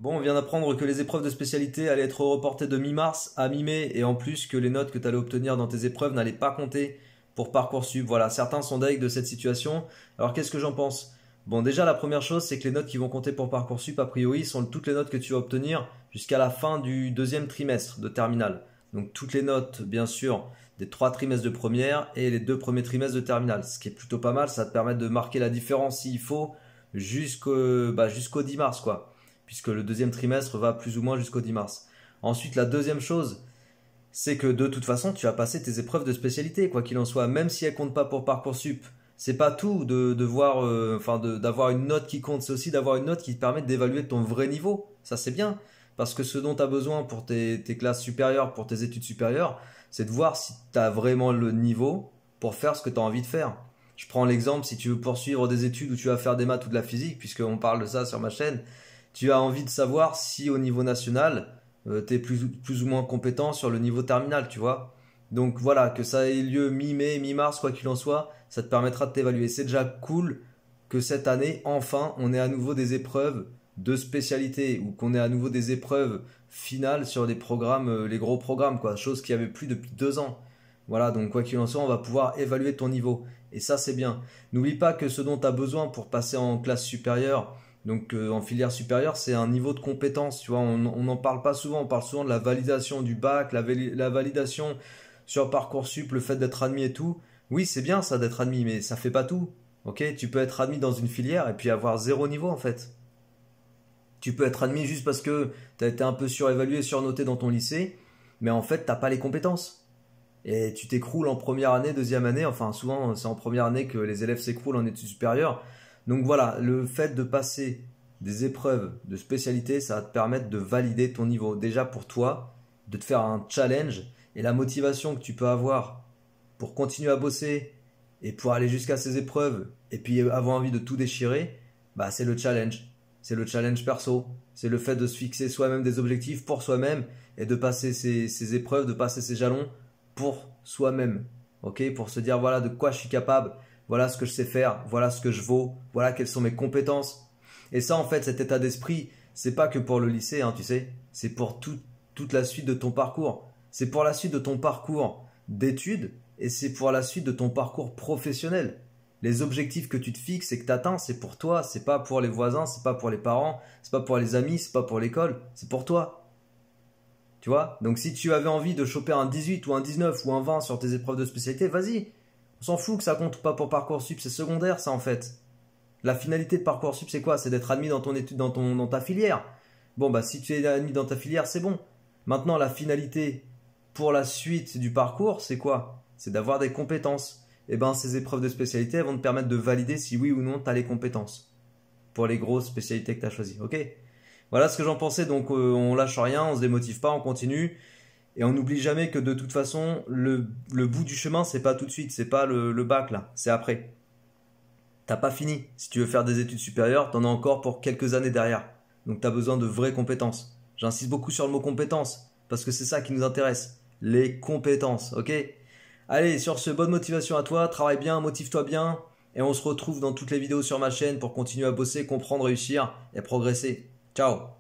Bon, on vient d'apprendre que les épreuves de spécialité allaient être reportées de mi-mars à mi-mai et en plus que les notes que tu allais obtenir dans tes épreuves n'allaient pas compter pour Parcoursup. Voilà, certains sont deg de cette situation. Alors qu'est-ce que j'en pense? Bon, déjà la première chose, c'est que les notes qui vont compter pour Parcoursup, a priori, sont toutes les notes que tu vas obtenir jusqu'à la fin du deuxième trimestre de terminale. Donc toutes les notes, bien sûr, des 3 trimestres de première et les 2 premiers trimestres de terminale. Ce qui est plutôt pas mal, ça va te permettre de marquer la différence s'il faut jusqu'au 10 mars, quoi, puisque le deuxième trimestre va plus ou moins jusqu'au 10 mars. Ensuite, la deuxième chose, c'est que de toute façon, tu vas passer tes épreuves de spécialité, quoi qu'il en soit, même si elles comptent pas pour Parcoursup. C'est pas tout d'avoir une note qui compte, c'est aussi d'avoir une note qui te permet d'évaluer ton vrai niveau. Ça, c'est bien, parce que ce dont tu as besoin pour tes classes supérieures, pour tes études supérieures, c'est de voir si tu as vraiment le niveau pour faire ce que tu as envie de faire. Je prends l'exemple, si tu veux poursuivre des études où tu vas faire des maths ou de la physique, puisqu'on parle de ça sur ma chaîne, tu as envie de savoir si au niveau national, tu es plus ou moins compétent sur le niveau terminal, tu vois. Donc voilà, que ça ait lieu mi-mai, mi-mars, quoi qu'il en soit, ça te permettra de t'évaluer. C'est déjà cool que cette année, enfin, on ait à nouveau des épreuves de spécialité ou qu'on ait à nouveau des épreuves finales sur les programmes, les gros programmes, quoi, chose qu'il n'y avait plus depuis 2 ans. Voilà, donc quoi qu'il en soit, on va pouvoir évaluer ton niveau. Et ça, c'est bien. N'oublie pas que ce dont tu as besoin pour passer en classe supérieure, donc en filière supérieure, c'est un niveau de compétence. Tu vois, on n'en parle pas souvent. On parle souvent de la validation du bac, la validation sur Parcoursup, le fait d'être admis et tout. Oui, c'est bien ça d'être admis, mais ça fait pas tout. Ok, tu peux être admis dans une filière et puis avoir zéro niveau en fait. Tu peux être admis juste parce que tu as été un peu surévalué, surnoté dans ton lycée, mais en fait, t'as pas les compétences. Et tu t'écroules en première année, deuxième année. Enfin, souvent, c'est en première année que les élèves s'écroulent en études supérieures. Donc voilà, le fait de passer des épreuves de spécialité, ça va te permettre de valider ton niveau. Déjà pour toi, de te faire un challenge et la motivation que tu peux avoir pour continuer à bosser et pour aller jusqu'à ces épreuves et puis avoir envie de tout déchirer, bah c'est le challenge. C'est le challenge perso. C'est le fait de se fixer soi-même des objectifs pour soi-même et de passer ces épreuves, de passer ces jalons pour soi-même. Ok, pour se dire voilà de quoi je suis capable, voilà ce que je sais faire, voilà ce que je vaux, voilà quelles sont mes compétences. Et ça, en fait, cet état d'esprit, c'est pas que pour le lycée, hein, tu sais, c'est pour toute la suite de ton parcours. C'est pour la suite de ton parcours d'études et c'est pour la suite de ton parcours professionnel. Les objectifs que tu te fixes et que tu atteins, c'est pour toi, c'est pas pour les voisins, c'est pas pour les parents, c'est pas pour les amis, c'est pas pour l'école, c'est pour toi. Tu vois? Donc si tu avais envie de choper un 18 ou un 19 ou un 20 sur tes épreuves de spécialité, vas-y. On s'en fout que ça compte pas pour Parcoursup, c'est secondaire ça en fait. La finalité de Parcoursup, c'est quoi? C'est d'être admis dans ton étude, dans ta filière. Bon, bah si tu es admis dans ta filière, c'est bon. Maintenant, la finalité pour la suite du parcours, c'est quoi? C'est d'avoir des compétences. Et ben, ces épreuves de spécialité, elles vont te permettre de valider si oui ou non tu as les compétences pour les grosses spécialités que tu as choisies. Ok? Voilà ce que j'en pensais. Donc, on lâche rien, on se démotive pas, on continue. Et on n'oublie jamais que de toute façon, le bout du chemin, c'est pas tout de suite, c'est pas le bac là, c'est après. T'as pas fini. Si tu veux faire des études supérieures, t'en as encore pour quelques années derrière. Donc t'as besoin de vraies compétences. J'insiste beaucoup sur le mot compétences, parce que c'est ça qui nous intéresse. Les compétences, ok? Allez, sur ce, bonne motivation à toi, travaille bien, motive-toi bien, et on se retrouve dans toutes les vidéos sur ma chaîne pour continuer à bosser, comprendre, réussir et progresser. Ciao!